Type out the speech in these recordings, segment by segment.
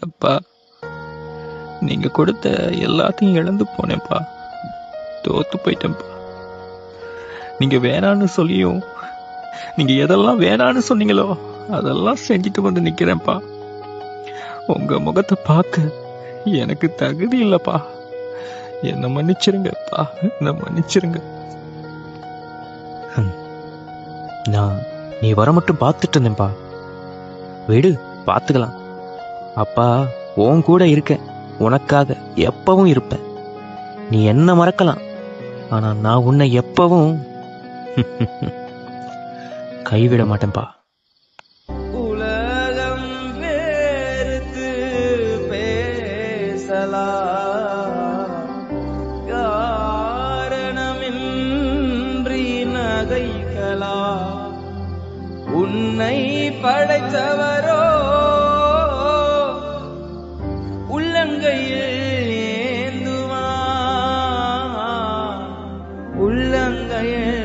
அப்பா, நீங்க கொடுத்த எல்லாத்தையும் இழந்து போனேன்ப்பா. தோத்து போயிட்டேன்ப்பா. நீங்க வேணான்னு சொல்லியும் நீங்க எதெல்லாம் வேணான்னு சொன்னீங்களோ அதெல்லாம் செஞ்சுட்டு வந்து நிக்கிறேன்ப்பா. உங்க முகத்தை பார்க்க எனக்கு தகுதி இல்லப்பா. என்ன மன்னிச்சிருங்கப்பா, என்ன மன்னிச்சிருங்க. நான் நீ வர மட்டும் பார்த்துட்டு இருந்தேன்ப்பா. விடு, பார்த்துக்கலாம். அப்பா உன் கூட இருக்கேன், உனக்காக எப்பவும் இருப்பேன். நீ என்ன மறக்கலாம், ஆனா நான் உன்னை எப்பவும் கைவிட மாட்டேன்பா. உலகம் வேறுத்து பேசலா, காரணமின்றி நகைகளா, உன்னை படைத்தவரோ உள்ளங்கையில் ஏந்துவா, உள்ளங்கையில்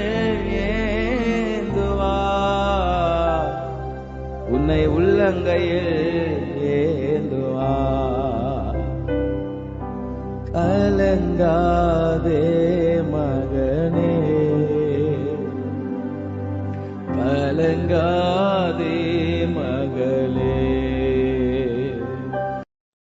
ஏந்துவா, உன்னை உள்ளங்கையில் ஏந்துவா. கலங்காதே மகனே, கலங்காதே